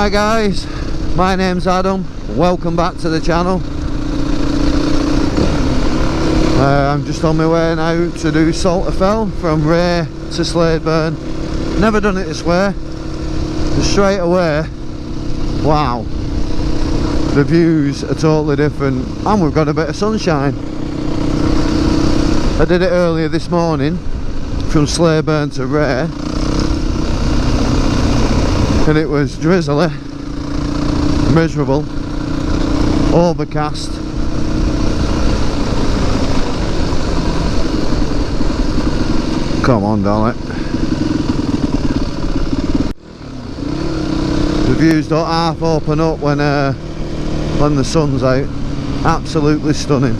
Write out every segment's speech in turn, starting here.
Hi guys, my name's Adam, welcome back to the channel. I'm just on my way now to do Salterfell from Wray to Slaidburn. Never done it this way, just straight away. Wow, the views are totally different and we've got a bit of sunshine. I did it earlier this morning from Slaidburn to Wray and it was drizzly, miserable, overcast. Come on, darling. The views don't half open up when the sun's out. Absolutely stunning.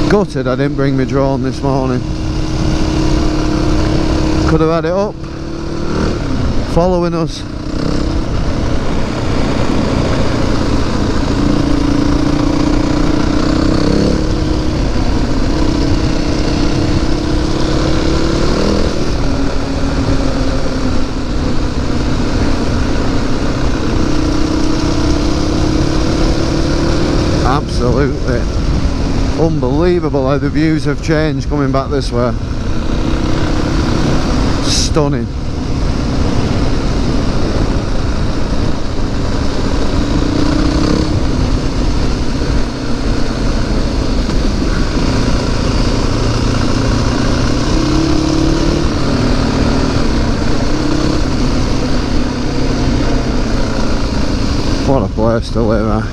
Gutted I didn't bring my drone this morning. Could have had it up following us. Absolutely unbelievable how the views have changed coming back this way. Stunning. What a place to live, eh?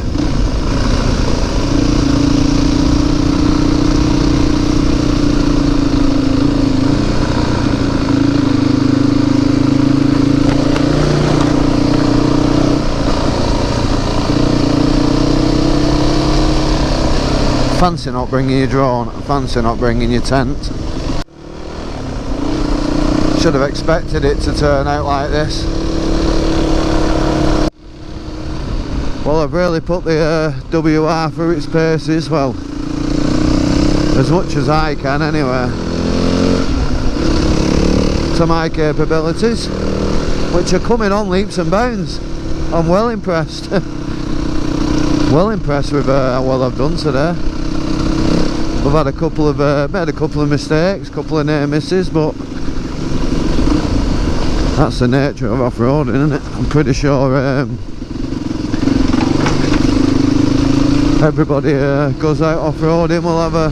Fancy not bringing your drone, fancy not bringing your tent. Should have expected it to turn out like this. Well, I've really put the WR through its paces, well, as much as I can anyway, to my capabilities, which are coming on leaps and bounds. I'm well impressed. Well impressed with what I've done today. I've had a couple of made a couple of mistakes, couple of near misses, but that's the nature of off-roading, isn't it? I'm pretty sure everybody goes out off-roading will have a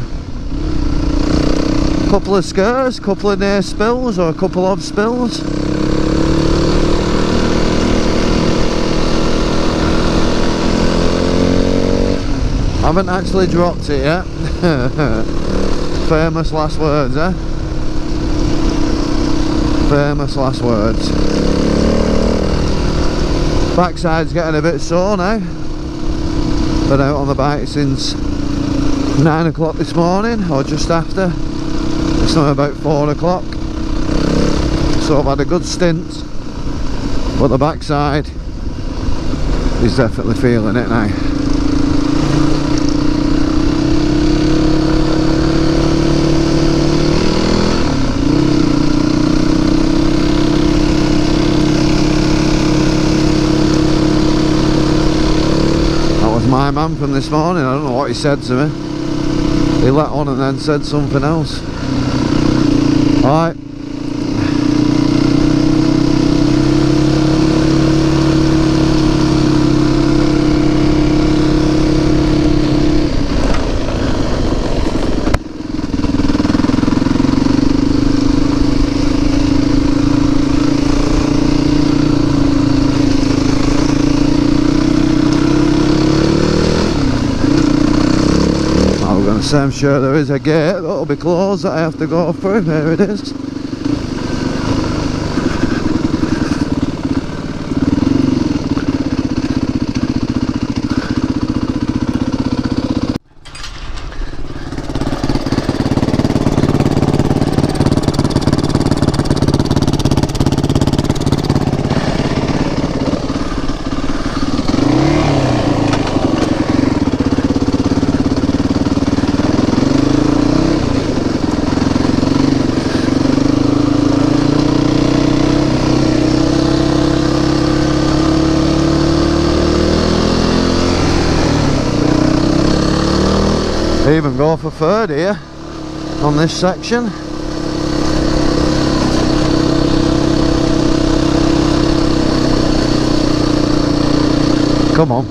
couple of scares, couple of near spills or a couple of spills. I haven't actually dropped it yet. Famous last words, eh? Famous last words. Backside's getting a bit sore now. Been out on the bike since 9 o'clock this morning, or just after. It's now about 4 o'clock. So I've had a good stint, but the backside is definitely feeling it now. My man from this morning, I don't know what he said to me. He let on and then said something else. Alright. So I'm sure there is a gate that'll be closed that I have to go through. There it is. Even go for third here on this section. Come on.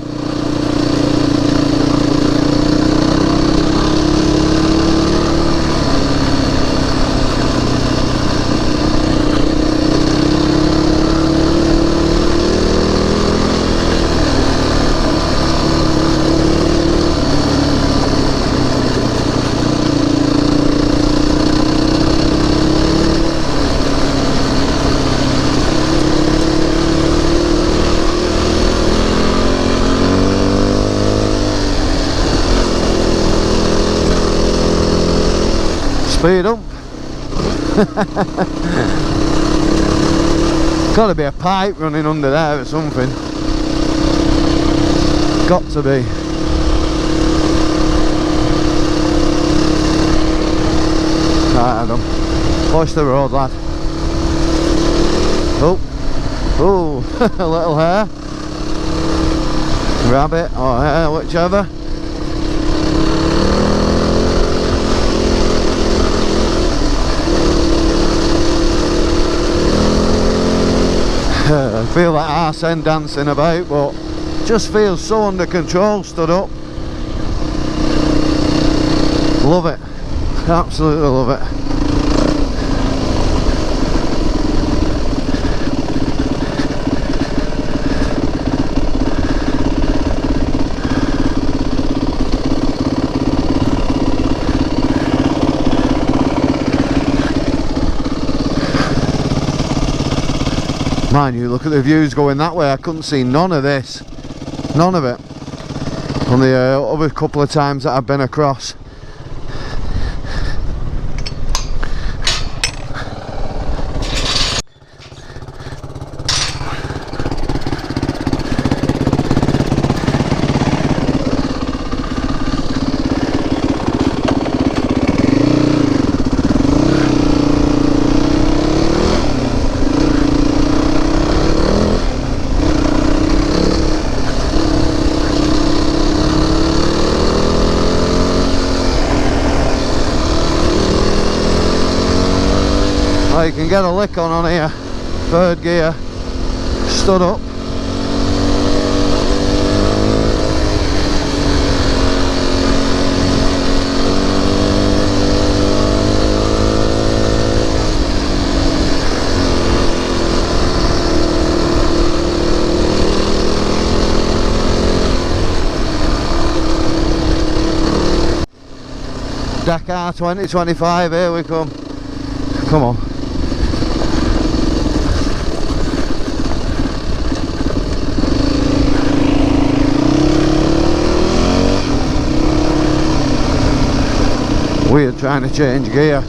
Speed up. Gotta be a pipe running under there or something. Got to be. Right, Adam. Watch the road, lad. Oh, oh, a little hare. Rabbit or hare, whichever. I feel like arse end dancing about, but just feels so under control, stood up. Love it, absolutely love it. Mind you, look at the views going that way. I couldn't see none of this, none of it, on the other couple of times that I've been across. You can get a lick on here, third gear, stood up. Dakar 2025, here we come. Come on. Weird trying to change gear.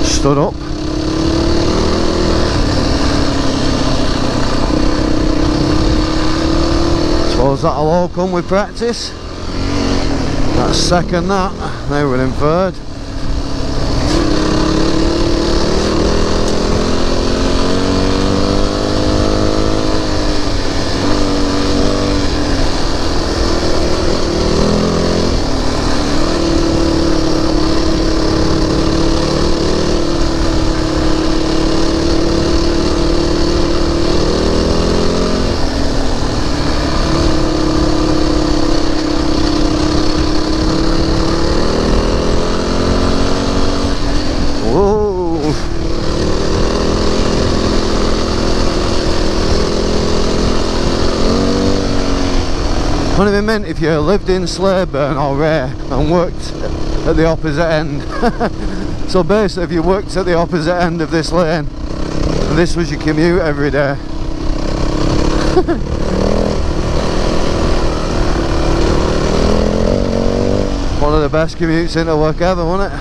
Stood up. Suppose that'll all come with practice. That's second that. Now we're in third. Wouldn't have been meant if you lived in Slaidburn or Wray and worked at the opposite end. So basically, if you worked at the opposite end of this lane, and this was your commute every day. One of the best commutes into work ever, wasn't it?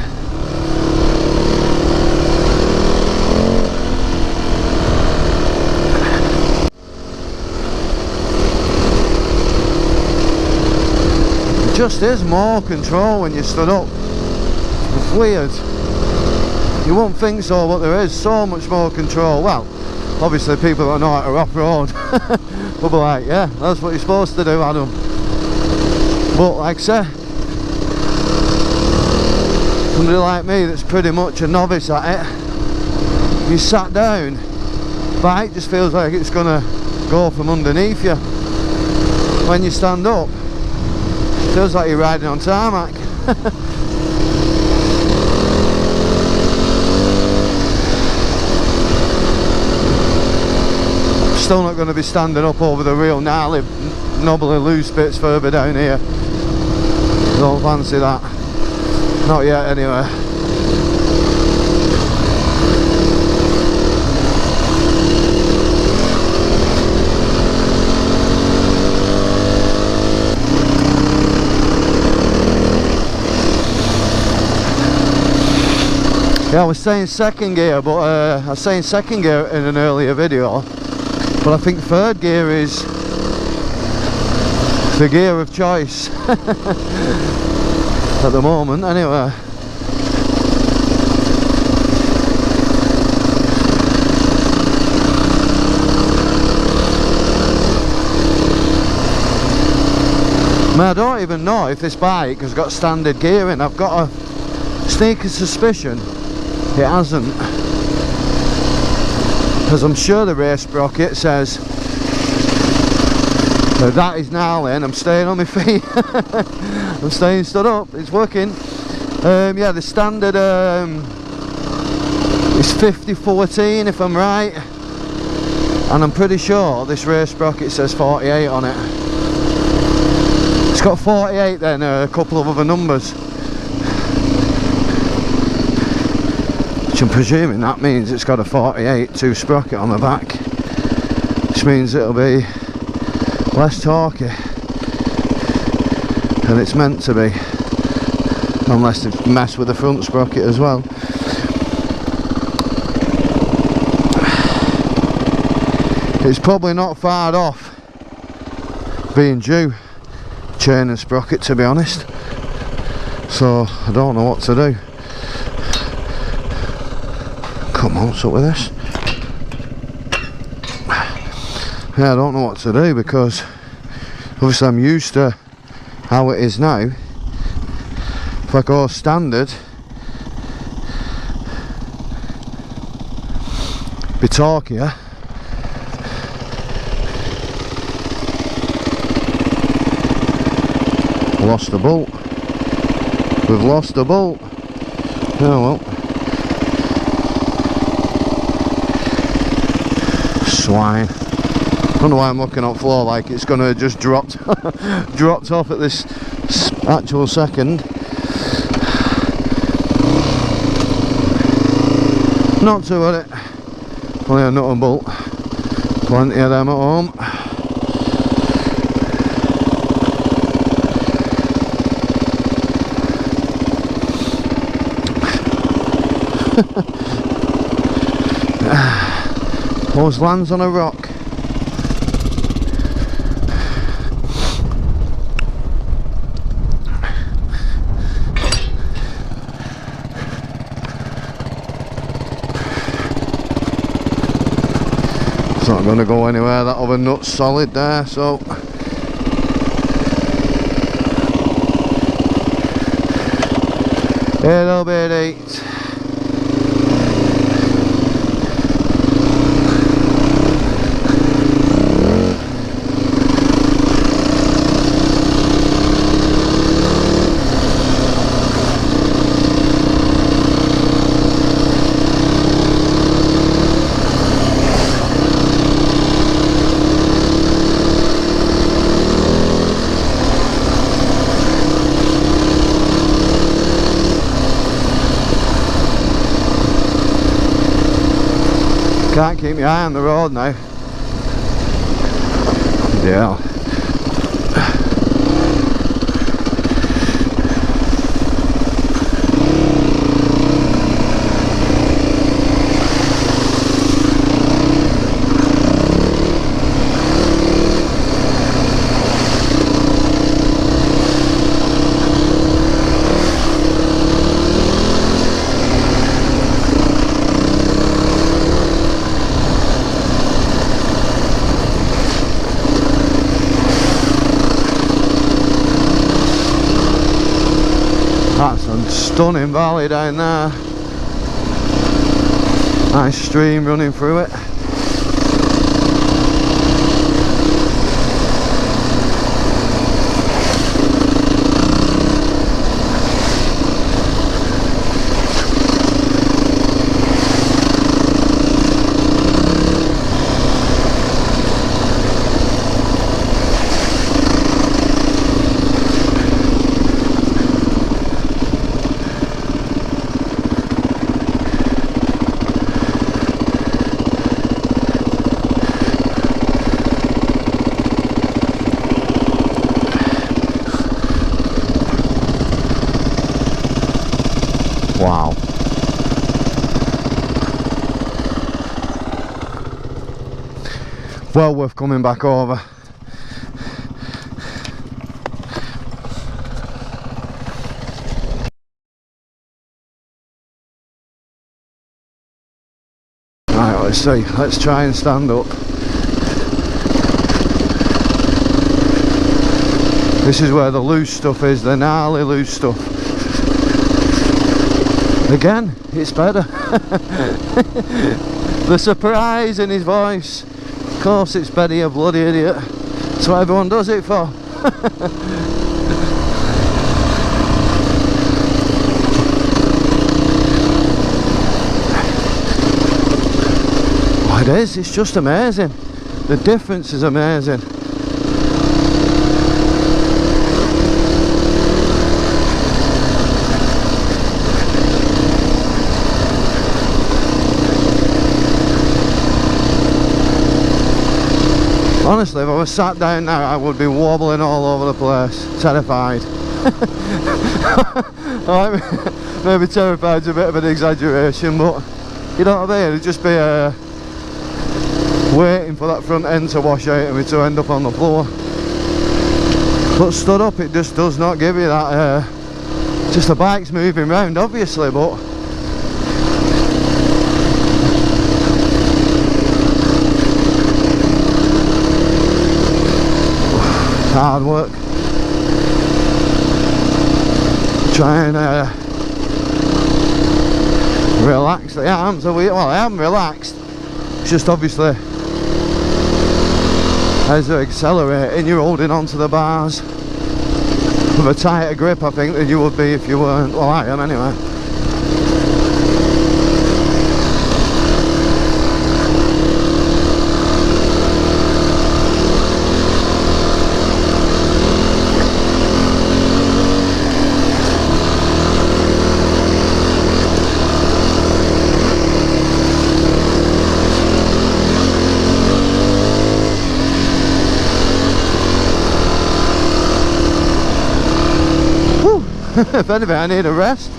Just is more control when you stood up. It's weird. You won't think so, but there is so much more control. Well, obviously people that know how to off-road will be like, yeah, that's what you're supposed to do, Adam. But like I say, somebody like me that's pretty much a novice at it, you sat down, bike just feels like it's gonna go from underneath you. When you stand up, it feels like you're riding on tarmac. Still not going to be standing up over the real gnarly, knobbly loose bits further down here. Don't fancy that. Not yet anyway. Yeah, I was saying second gear, but I was saying second gear in an earlier video. But I think third gear is the gear of choice at the moment, anyway. I mean, I don't even know if this bike has got standard gearing. I've got a sneaky suspicion it hasn't, because I'm sure the race sprocket says that is gnarly, and I'm staying on my feet. I'm staying stood up, it's working. Yeah, the standard is 50/14 if I'm right, and I'm pretty sure this race sprocket says 48 on it. It's got 48 then, a couple of other numbers, which I'm presuming that means it's got a 48 2 sprocket on the back, which means it'll be less torquey than it's meant to be, unless they mess with the front sprocket as well. It's probably not far off being due chain and sprocket, to be honest, so I don't know what to do. Come on, what's up with this? Yeah, I don't know what to do, because obviously I'm used to how it is now. If I go standard, be torquier. Lost the bolt. We've lost the bolt. Oh well. Swine. I don't know why I'm looking on floor like it's gonna just dropped dropped off at this actual second. Not too at it. Only a nut and bolt. Plenty of them at home. Always lands on a rock. It's not going to go anywhere, that other nut's solid there, so it'll be neat. Can't keep my eye on the road now. Yeah. Stunning valley down there. Nice stream running through it. Wow. Well worth coming back over. Right, let's see. Let's try and stand up. This is where the loose stuff is, the gnarly loose stuff. Again, it's better. The surprise in his voice. Of course it's better, you bloody idiot. That's what everyone does it for. Oh, it is, it's just amazing. The difference is amazing. Honestly, if I was sat down now, I would be wobbling all over the place, terrified. Maybe terrified's a bit of an exaggeration, but you know what I mean? It'd just be waiting for that front end to wash out and me to end up on the floor. But stood up, it just does not give you that. Just the bike's moving round, obviously, but hard work. Try and relax the arms a bit. Well, I am relaxed. It's just obviously as they're accelerating, you're holding onto the bars with a tighter grip, I think, than you would be if you weren't. Well, I am anyway. If anything, I need a rest.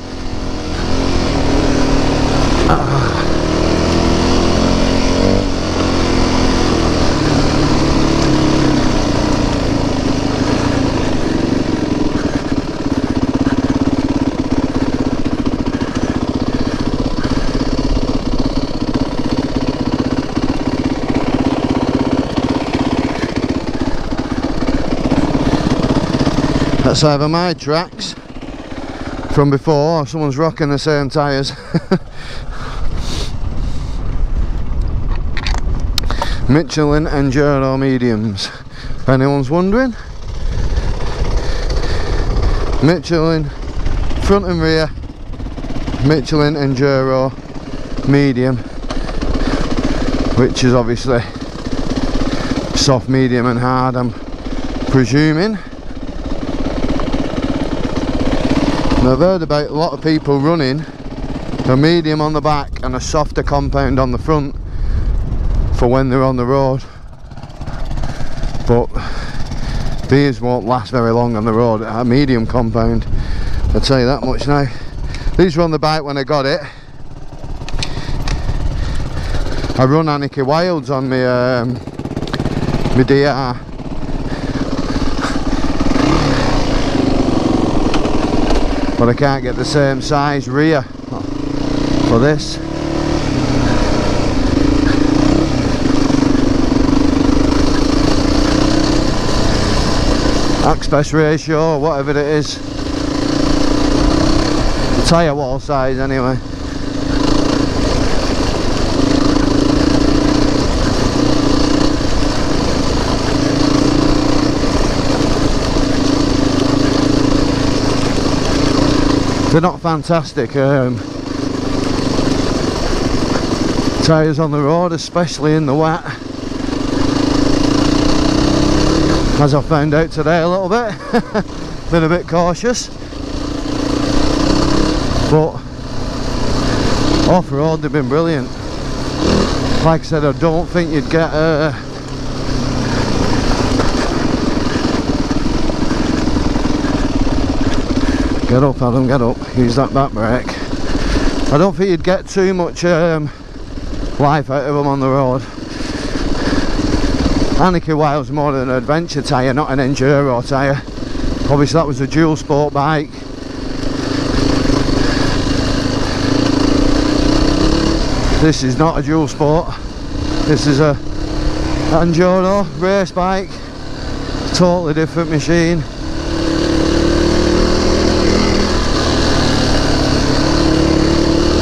That's either my tracks from before or someone's rocking the same tyres. Michelin Enduro mediums, if anyone's wondering. Michelin front and rear Michelin Enduro medium, which is obviously soft, medium and hard, I'm presuming. And I've heard about a lot of people running a medium on the back and a softer compound on the front for when they're on the road, but these won't last very long on the road. A medium compound, I'll tell you that much now. These were on the bike when I got it. I run Anarchy Wilds on my DR. But I can't get the same size rear for this. Aspect ratio, whatever it is. tyre wall size anyway. They're not fantastic tyres on the road, especially in the wet, as I found out today a little bit. Been a bit cautious, but off-road they've been brilliant. Like I said, I don't think you'd get get up, Adam, get up. Use that back brake. I don't think you'd get too much life out of them on the road. Anarchy Wild's more than an adventure tyre, not an enduro tyre. Obviously that was a dual sport bike. This is not a dual sport. This is a enduro race bike. Totally different machine.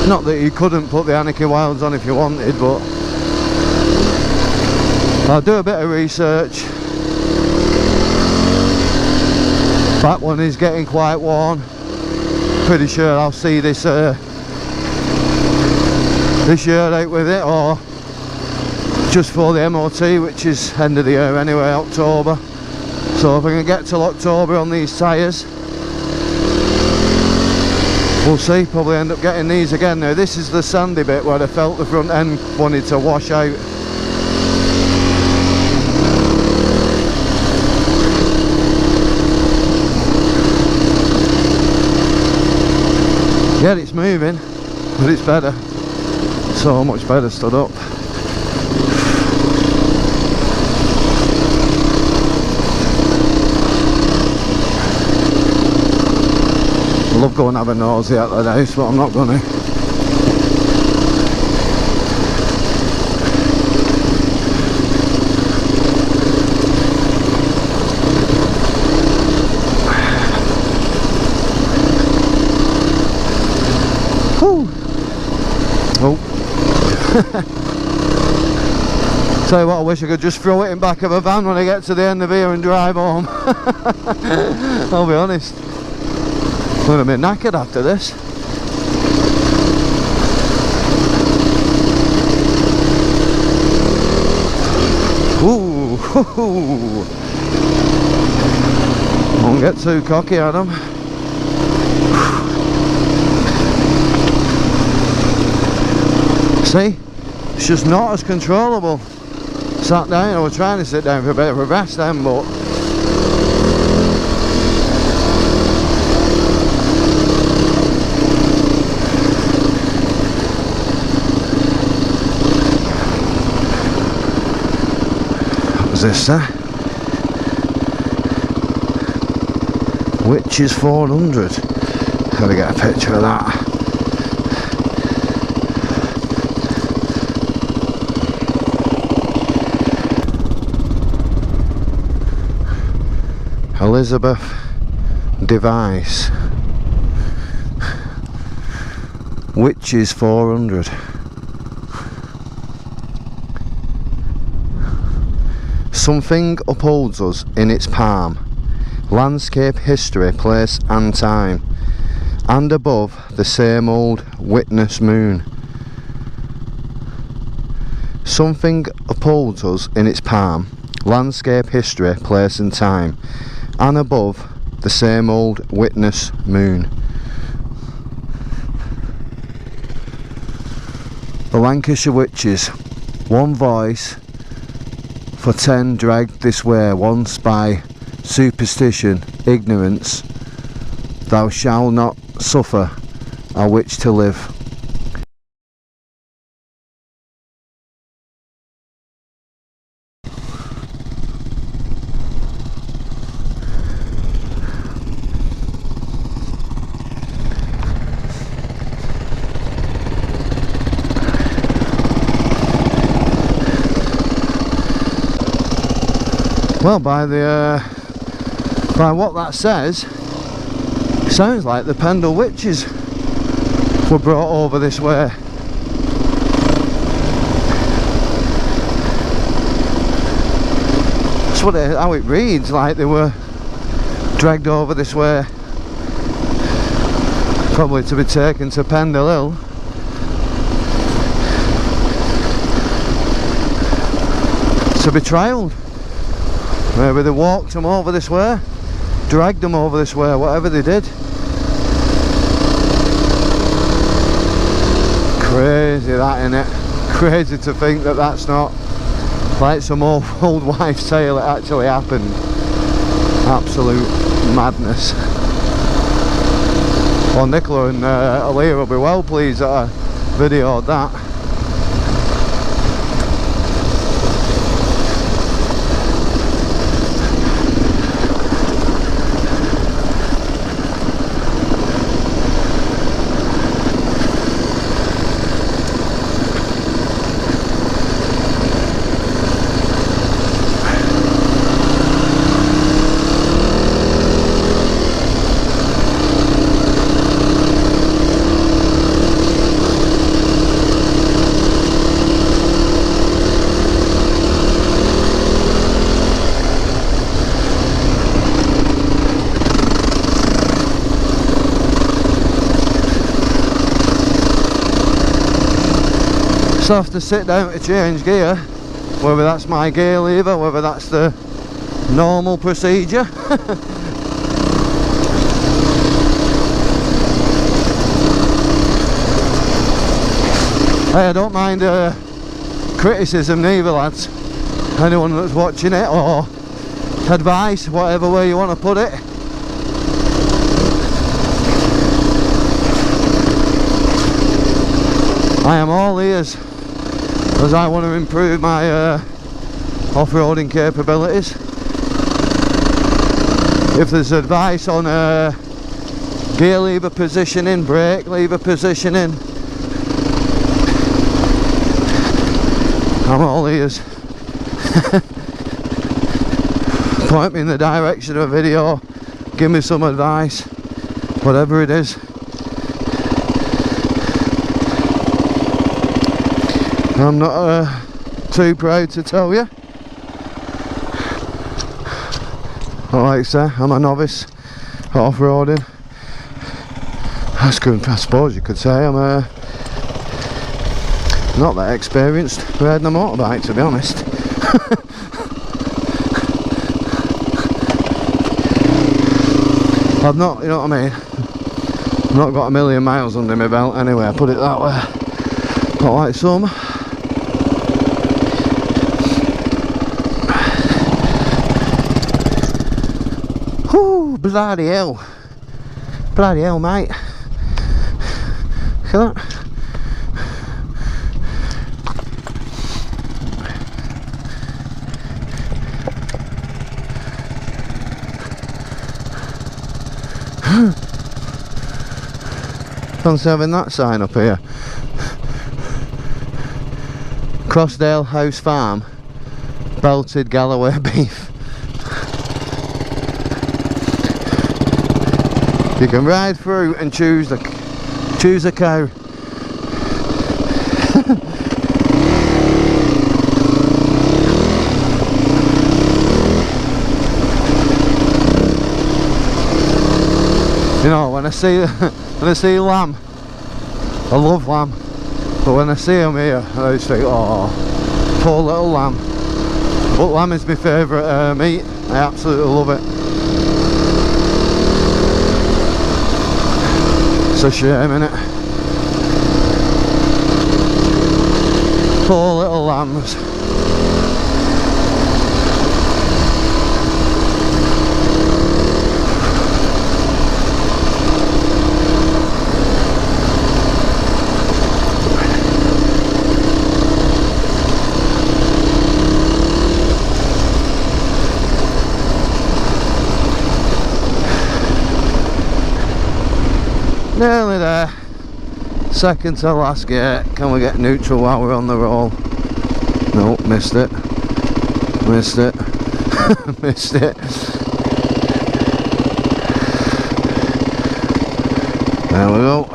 Not that you couldn't put the Anarchy Wilds on if you wanted, but I'll do a bit of research. That one is getting quite worn. Pretty sure I'll see this year out with it, or just for the MOT, which is end of the year anyway, October. So if I can get till October on these tyres, we'll see. Probably end up getting these again. Now this is the sandy bit where I felt the front end wanted to wash out. Yeah, it's moving, but it's better. So much better stood up. I love going to have a nosy at the house, but I'm not going to. Oh. Tell you what, I wish I could just throw it in back of a van when I get to the end of here and drive home. I'll be honest. I'm going to be knackered after this. Ooh, don't get too cocky, Adam. See, it's just not as controllable. Sat down, I was trying to sit down for a bit of a rest then, but what was this, sir? Which is 400? Gotta get a picture of that. Elizabeth device, which is 400. Something upholds us in its palm, landscape, history, place and time, and above the same old witness moon. Something upholds us in its palm, landscape, history, place and time, and above the same old witness moon. The Lancashire Witches, one voice for 10 dragged this way once by superstition, ignorance. Thou shalt not suffer a witch to live. Well, by what that says, sounds like the Pendle Witches were brought over this way. That's what how it reads, like they were dragged over this way, probably to be taken to Pendle Hill. To be trialled. Maybe they walked them over this way, dragged them over this way, whatever they did. Crazy that, innit? Crazy to think that that's not like some old wives' tale, it actually happened. Absolute madness. Well, Nicola and Aaliyah will be well pleased that I videoed that. I have to sit down to change gear, whether that's my gear lever, whether that's the normal procedure. Hey, I don't mind criticism neither, lads. Anyone that's watching it, or advice, whatever way you want to put it. I am all ears, as I want to improve my off-roading capabilities. If there's advice on gear lever positioning, brake lever positioning, I'm all ears. Point me in the direction of a video, give me some advice, whatever it is. I'm not too proud to tell you. Like I say, I'm a novice at off-roading. That's good, I suppose you could say. I'm not that experienced riding a motorbike, to be honest. I've not, you know what I mean? I've not got a million miles under my belt anyway, I put it that way. Not like some. Bloody hell. Bloody hell, mate. Look at that. Fancy having that sign up here. Crossdale House Farm, belted Galloway beef. You can ride through and choose a cow. You know, when I see lamb, I love lamb, but when I see them here, I just think, oh, poor little lamb. But lamb is my favourite meat. I absolutely love it. It's a shame, innit? Poor little lambs. Nearly there. Second to last gate. Can we get neutral while we're on the roll? Nope, missed it. Missed it. Missed it. There we go.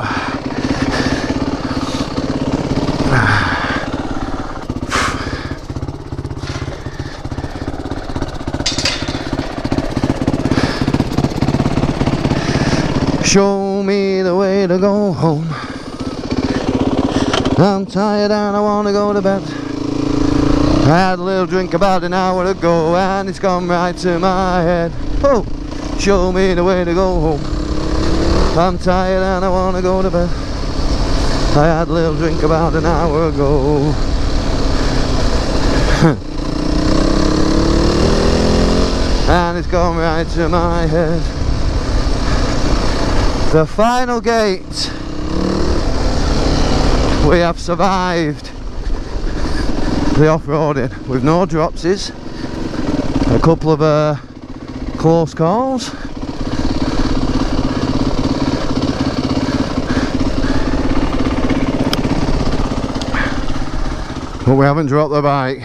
Show me the way to go home. I'm tired and I want to go to bed. I had a little drink about an hour ago and it's gone right to my head. Oh, show me the way to go home. I'm tired and I want to go to bed. I had a little drink about an hour ago. And it's gone right to my head. The final gate. We have survived the off-roading with no dropsies, a couple of close calls, but we haven't dropped the bike.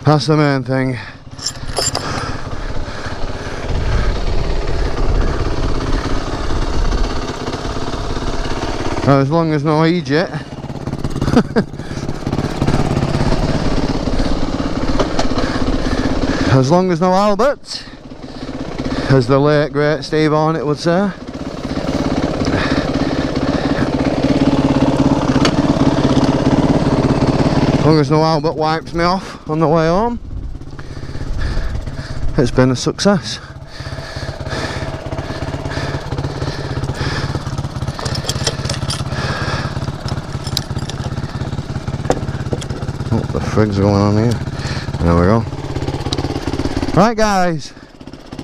That's the main thing. As long as no Egypt. As long as no Albert, as the late great Steve Hornet would say. As long as no Albert wipes me off on the way home, it's been a success. Oh, the frigs are going on here. There we go. Right guys,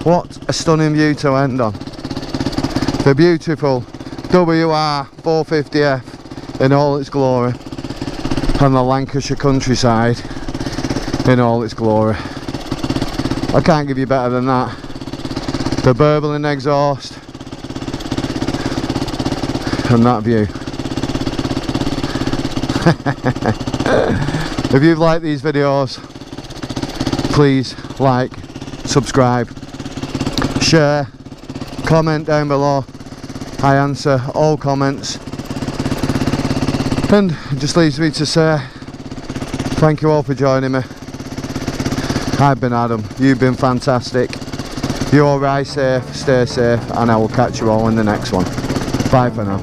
what a stunning view to end on. The beautiful WR450F in all its glory, and the Lancashire countryside in all its glory. I can't give you better than that. The burbling exhaust and that view. If you've liked these videos, please like, subscribe, share, comment down below. I answer all comments, and it just leaves me to say thank you all for joining me. I've been Adam, you've been fantastic. You all ride safe, stay safe, and I will catch you all in the next one. Bye for now.